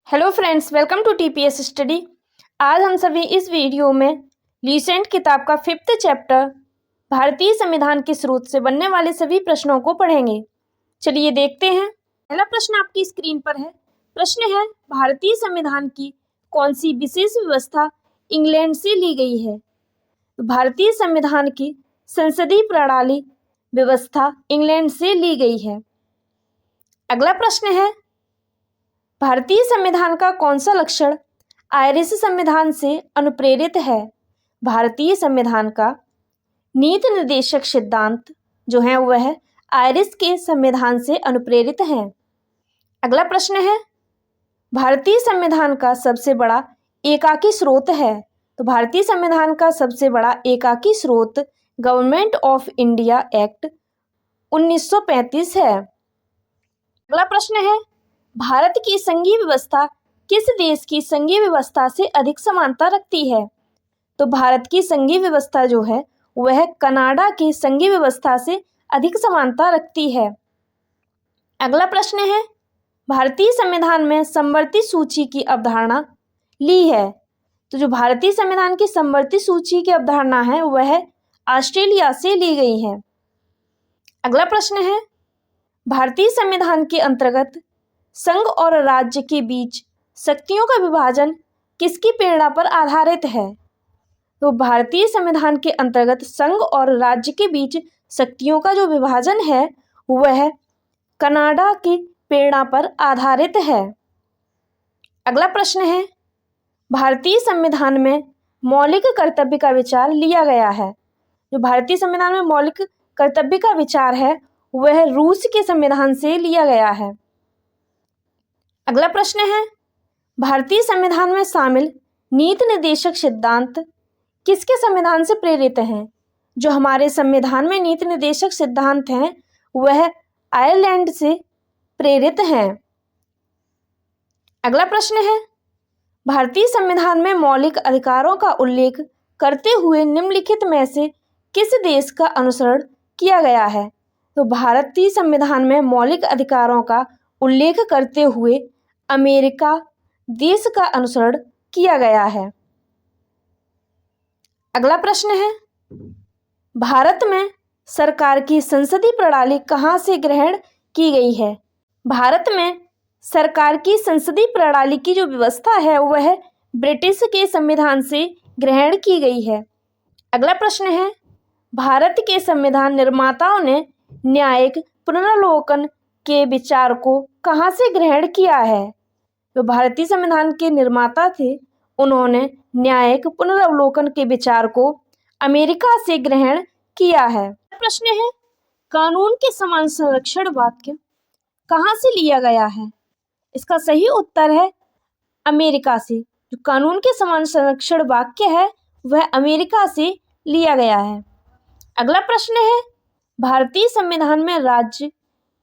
Hello friends, welcome to TPS study. आज हम सभी इस वीडियो में रीसेंट किताब का 5th चैप्टर भारतीय संविधान के स्रोत से बनने वाले सभी प्रश्नों को पढ़ेंगे। चलिए देखते हैं। पहला प्रश्न आपकी स्क्रीन पर है। प्रश्न है, भारतीय संविधान की कौन सी विशेष व्यवस्था इंग्लैंड से ली गई है? भारतीय संविधान की संसदीय प्रणाली व्यवस्था इंग्लैंड से ली गई है। अगला प्रश्न है, भारतीय संविधान का कौन सा लक्षण आयरिश संविधान से अनुप्रेरित है? भारतीय संविधान का नीति निर्देशक सिद्धांत जो है वह आयरिश के संविधान से अनुप्रेरित है। अगला प्रश्न है, भारतीय संविधान का सबसे बड़ा एकाकी स्रोत है। तो भारतीय संविधान का सबसे बड़ा एकाकी स्रोत गवर्नमेंट ऑफ इंडिया एक्ट 1935 है। अगला प्रश्न है, भारत की संघीय व्यवस्था किस देश की संघीय व्यवस्था से अधिक समानता रखती है? तो भारत की संघीय व्यवस्था जो है वह कनाडा की संघीय व्यवस्था से अधिक समानता रखती है। अगला प्रश्न है, भारतीय संविधान में समवर्ती सूची की अवधारणा ली है। तो जो भारतीय संविधान की समवर्ती सूची की अवधारणा है वह ऑस्ट्रेलिया से ली गई है। अगला प्रश्न है, भारतीय संविधान के अंतर्गत संघ और राज्य के बीच शक्तियों का विभाजन किसकी प्रेरणा पर आधारित है? तो भारतीय संविधान के अंतर्गत संघ और राज्य के बीच शक्तियों का जो विभाजन है वह कनाडा की प्रेरणा पर आधारित है। अगला प्रश्न है, भारतीय संविधान में मौलिक कर्तव्य का विचार लिया गया है। जो भारतीय संविधान में मौलिक कर्तव्य का विचार है वह रूस के संविधान से लिया गया है। अगला प्रश्न है, भारतीय संविधान में शामिल नीति निर्देशक सिद्धांत किसके संविधान से प्रेरित हैं? जो हमारे संविधान में नीति निर्देशक सिद्धांत हैं वह आयरलैंड से प्रेरित हैं। अगला प्रश्न है, भारतीय संविधान में मौलिक अधिकारों का उल्लेख करते हुए निम्नलिखित में से किस देश का अनुसरण किया गया है? तो भारतीय संविधान में मौलिक अधिकारों का उल्लेख करते हुए अमेरिका देश का अनुसरण किया गया है। अगला प्रश्न है, भारत में सरकार की संसदीय प्रणाली कहाँ से ग्रहण की गई है? भारत में सरकार की संसदीय प्रणाली की जो व्यवस्था है वह ब्रिटिश के संविधान से ग्रहण की गई है। अगला प्रश्न है, भारत के संविधान निर्माताओं ने न्यायिक पुनरावलोकन के विचार को कहाँ से ग्रहण किया है? जो भारतीय संविधान के निर्माता थे उन्होंने न्यायिक पुनरावलोकन के विचार को अमेरिका से ग्रहण किया है। प्रश्न है, कानून के समान संरक्षण वाक्य कहाँ से लिया गया है? इसका सही उत्तर है अमेरिका से। जो कानून के समान संरक्षण वाक्य है वह अमेरिका से लिया गया है। अगला प्रश्न है, भारतीय संविधान में राज्य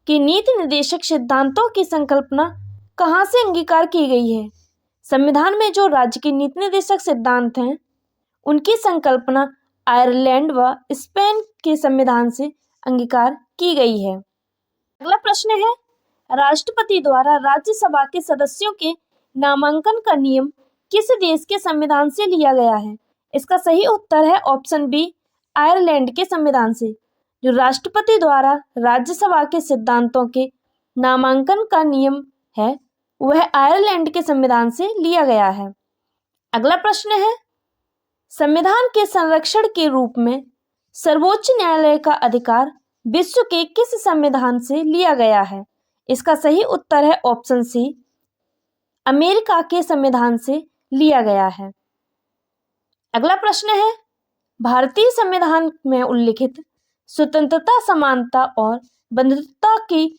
की नीति निर्देशक सिद्धांतों की संकल्पना कहाँ से अंगीकार की गई है? संविधान में जो राज्य की नीति निर्देशक सिद्धांत हैं उनकी संकल्पना आयरलैंड व स्पेन के संविधान से अंगीकार की गई है। अगला प्रश्न है, राष्ट्रपति द्वारा राज्यसभा के सदस्यों के नामांकन का नियम किस देश के संविधान से लिया गया है? इसका सही उत्तर है ऑप्शन बी, आयरलैंड के संविधान से। जो राष्ट्रपति द्वारा राज्यसभा के सिद्धांतों के नामांकन का नियम है वह आयरलैंड के संविधान से लिया गया है। अगला प्रश्न है, संविधान के संरक्षण के रूप में सर्वोच्च न्यायालय का अधिकार विश्व के किस संविधान से लिया गया है? इसका सही उत्तर है ऑप्शन सी, अमेरिका के संविधान से लिया गया है। अगला प्रश्न है, भारतीय संविधान में उल्लिखित स्वतंत्रता, समानता और बंधुत्वता की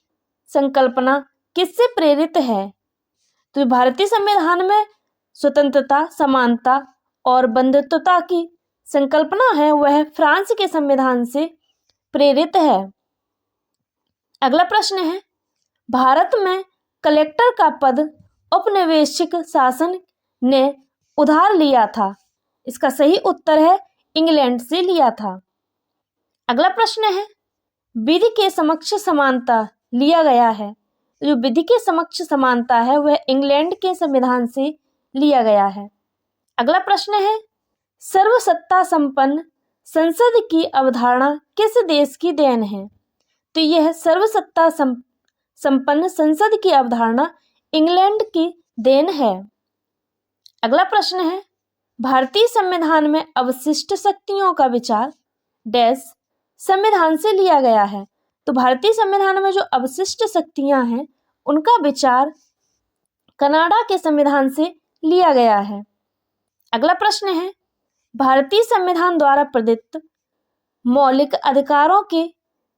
संकल्पना किससे प्रेरित है? तो भारतीय संविधान में स्वतंत्रता, समानता और बंधुत्वता की संकल्पना है वह फ्रांस के संविधान से प्रेरित है। अगला प्रश्न है, भारत में कलेक्टर का पद औपनिवेशिक शासन ने उधार लिया था। इसका सही उत्तर है इंग्लैंड से लिया था। अगला प्रश्न है, विधि के समक्ष समानता लिया गया है। तो जो विधि के समक्ष समानता है वह इंग्लैंड के संविधान से लिया गया है। अगला प्रश्न है, सर्वसत्ता संपन्न संसद की अवधारणा किस देश की देन है? तो यह सर्वसत्ता संपन्न संसद की अवधारणा इंग्लैंड की देन है। अगला प्रश्न है, भारतीय संविधान में अवशिष्ट शक्तियों का विचार डैश संविधान से लिया गया है? तो भारतीय संविधान में जो अवशिष्ट शक्तियां हैं उनका विचार कनाडा के संविधान से लिया गया है। अगला प्रश्न है, भारतीय संविधान द्वारा प्रदत्त मौलिक अधिकारों के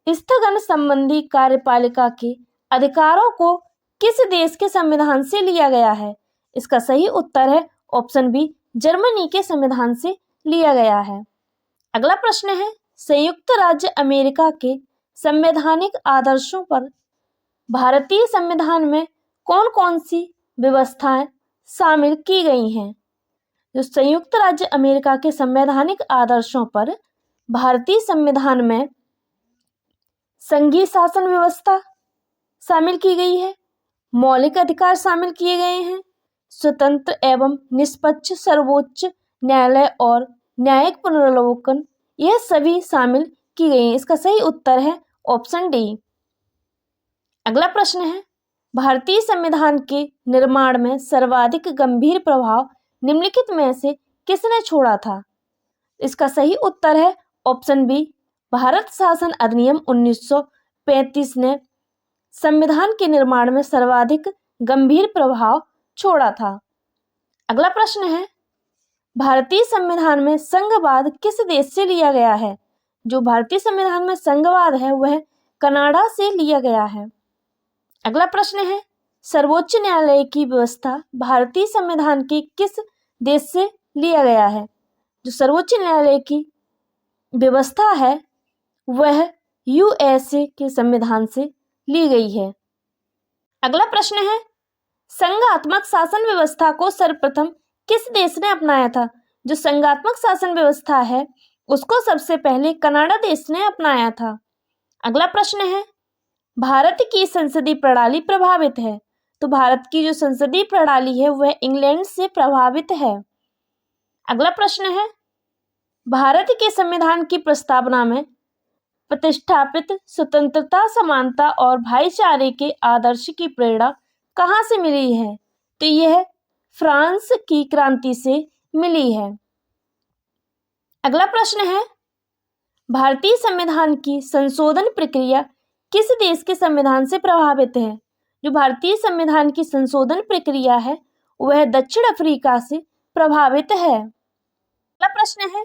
स्थगन संबंधी कार्यपालिका के अधिकारों को किस देश के संविधान से लिया गया है? इसका सही उत्तर है ऑप्शन बी, जर्मनी के संविधान से लिया गया है। अगला प्रश्न है, संयुक्त राज्य अमेरिका के संवैधानिक आदर्शों पर भारतीय संविधान में कौन कौन सी व्यवस्थाएं शामिल की गई हैं? जो संयुक्त राज्य अमेरिका के संवैधानिक आदर्शों पर भारतीय संविधान में संघीय शासन व्यवस्था शामिल की गई है, मौलिक अधिकार शामिल किए गए हैं, स्वतंत्र एवं निष्पक्ष सर्वोच्च न्यायालय और न्यायिक पुनरावलोकन, यह सभी शामिल की गई हैं। इसका सही उत्तर है ऑप्शन डी। अगला प्रश्न है, भारतीय संविधान के निर्माण में सर्वाधिक गंभीर प्रभाव निम्नलिखित में से किसने छोड़ा था? इसका सही उत्तर है ऑप्शन बी, भारत शासन अधिनियम 1935 ने संविधान के निर्माण में सर्वाधिक गंभीर प्रभाव छोड़ा था। अगला प्रश्न है, भारतीय संविधान में संघवाद किस देश से लिया गया है? जो भारतीय संविधान में संघवाद है वह कनाडा से लिया गया है। अगला प्रश्न है, सर्वोच्च न्यायालय की व्यवस्था भारतीय संविधान के किस देश से लिया गया है? जो सर्वोच्च न्यायालय की व्यवस्था है वह यूएसए के संविधान से ली गई है। अगला प्रश्न है, संघात्मक शासन व्यवस्था को सर्वप्रथम किस देश ने अपनाया था? जो संघात्मक शासन व्यवस्था है उसको सबसे पहले कनाडा देश ने अपनाया था। अगला प्रश्न है, भारत की संसदीय प्रणाली प्रभावित है? तो भारत की जो संसदीय प्रणाली है वह इंग्लैंड से प्रभावित है। अगला प्रश्न है, भारत के संविधान की प्रस्तावना में प्रतिष्ठापित स्वतंत्रता, समानता और भाईचारे के आदर्श की प्रेरणा कहाँ से मिली है? तो यह फ्रांस की क्रांति से मिली है। अगला प्रश्न है, भारतीय संविधान की संशोधन प्रक्रिया किस देश के संविधान से प्रभावित है? जो भारतीय संविधान की संशोधन प्रक्रिया है वह दक्षिण अफ्रीका से प्रभावित है। अगला प्रश्न है,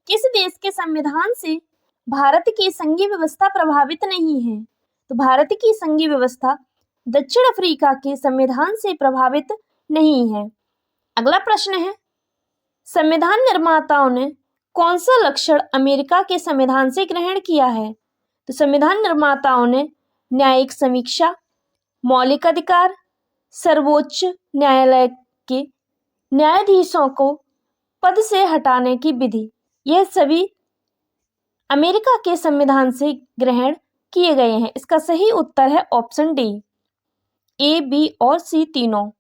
किस देश के संविधान से भारत की संघीय व्यवस्था प्रभावित नहीं है? तो भारत की संघीय व्यवस्था दक्षिण अफ्रीका के संविधान से प्रभावित नहीं है। अगला प्रश्न है, संविधान निर्माताओं ने कौन सा लक्षण अमेरिका के संविधान से ग्रहण किया है? तो संविधान निर्माताओं ने न्यायिक समीक्षा, मौलिक अधिकार, सर्वोच्च न्यायालय के न्यायाधीशों को पद से हटाने की विधि, यह सभी अमेरिका के संविधान से ग्रहण किए गए हैं। इसका सही उत्तर है ऑप्शन डी, ए, बी और सी तीनों।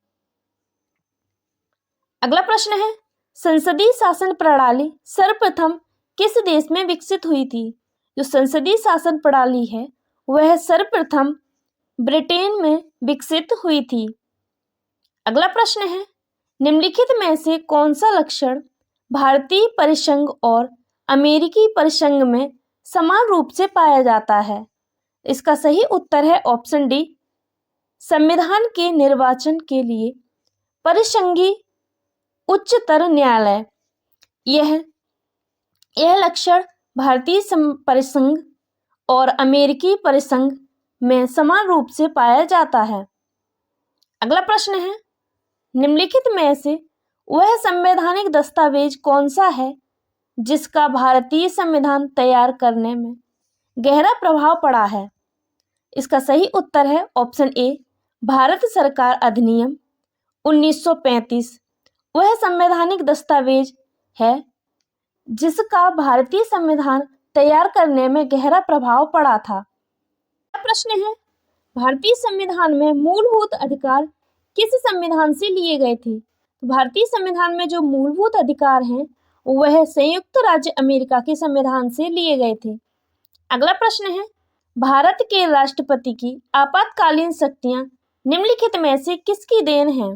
अगला प्रश्न है, संसदीय शासन प्रणाली सर्वप्रथम किस देश में विकसित हुई थी? जो संसदीय शासन प्रणाली है वह सर्वप्रथम ब्रिटेन में विकसित हुई थी। अगला प्रश्न है, निम्नलिखित में से कौन सा लक्षण भारतीय परिसंघ और अमेरिकी परिसंघ में समान रूप से पाया जाता है? इसका सही उत्तर है ऑप्शन डी, संविधान के निर्वाचन के लिए परिसंघीय उच्चतर न्यायालय। यह लक्षण भारतीय परिसंघ और अमेरिकी परिसंघ में समान रूप से पाया जाता है। अगला प्रश्न है, निम्नलिखित में से वह संवैधानिक दस्तावेज कौन सा है जिसका भारतीय संविधान तैयार करने में गहरा प्रभाव पड़ा है? इसका सही उत्तर है ऑप्शन ए, भारत सरकार अधिनियम 1935 वह संवैधानिक दस्तावेज है जिसका भारतीय संविधान तैयार करने में गहरा प्रभाव पड़ा था। प्रश्न है, भारतीय संविधान में मूलभूत अधिकार किस संविधान से लिए गए थे? भारतीय संविधान में जो मूलभूत अधिकार हैं वह संयुक्त राज्य अमेरिका के संविधान से लिए गए थे। अगला प्रश्न है, भारत के राष्ट्रपति की आपातकालीन शक्तियां निम्नलिखित में से किसकी देन है?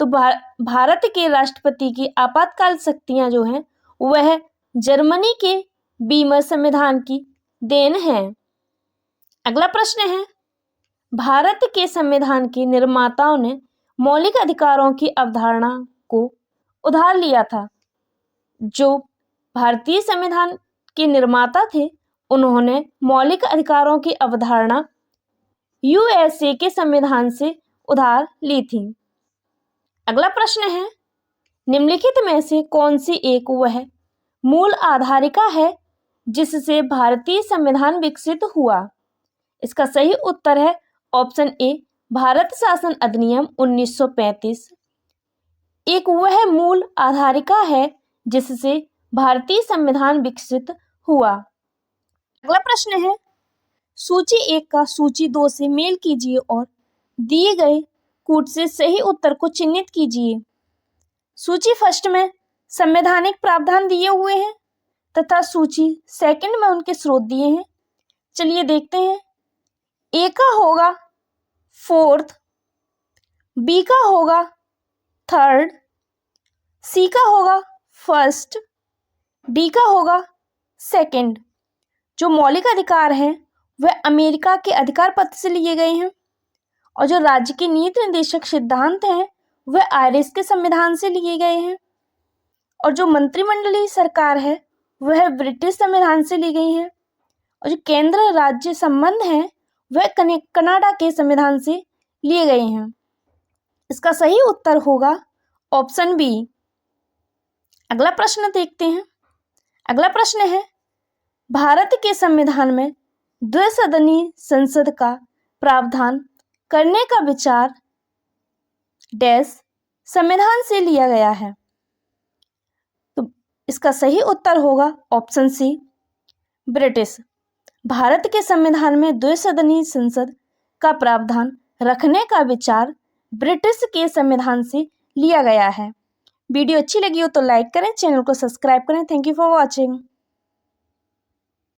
तो भारत के राष्ट्रपति की आपातकाल शक्तियां जो हैं वह जर्मनी के बीमर संविधान की देन है। अगला प्रश्न है, भारत के संविधान के निर्माताओं ने मौलिक अधिकारों की अवधारणा को उधार लिया था। जो भारतीय संविधान के निर्माता थे उन्होंने मौलिक अधिकारों की अवधारणा यूएसए के संविधान से उधार ली थी। अगला प्रश्न है, निम्नलिखित में से कौन सी एक वह मूल आधारिका है जिससे भारतीय संविधान विकसित हुआ? इसका सही उत्तर है ऑप्शन ए, भारत शासन अधिनियम 1935 एक वह मूल आधारिका है जिससे भारतीय संविधान विकसित हुआ। अगला प्रश्न है, सूची 1 का सूची 2 से मेल कीजिए और दिए गए कूट से सही उत्तर को चिन्हित कीजिए। सूची फर्स्ट में संवैधानिक प्रावधान दिए हुए हैं तथा सूची सेकंड में उनके स्रोत दिए हैं। चलिए देखते हैं। ए का होगा फोर्थ, बी का होगा थर्ड, सी का होगा फर्स्ट, डी का होगा सेकंड। जो मौलिक अधिकार हैं वह अमेरिका के अधिकार पत्र से लिए गए हैं और जो राज्य के नीति निर्देशक सिद्धांत हैं वह आयरिश के संविधान से लिए गए हैं और जो मंत्रिमंडलीय सरकार है वह ब्रिटिश संविधान से ली गई है और जो केंद्र राज्य संबंध हैं वह कनाडा के संविधान से लिए गए हैं। इसका सही उत्तर होगा ऑप्शन बी। अगला प्रश्न देखते हैं। अगला प्रश्न है, भारत के संविधान में द्विसदनीय संसद का प्रावधान करने का विचार डैश संविधान से लिया गया है? तो इसका सही उत्तर होगा ऑप्शन सी, ब्रिटिश। भारत के संविधान में द्विसदनीय संसद का प्रावधान रखने का विचार ब्रिटिश के संविधान से लिया गया है। वीडियो अच्छी लगी हो तो लाइक करें, चैनल को सब्सक्राइब करें। Thank you for watching.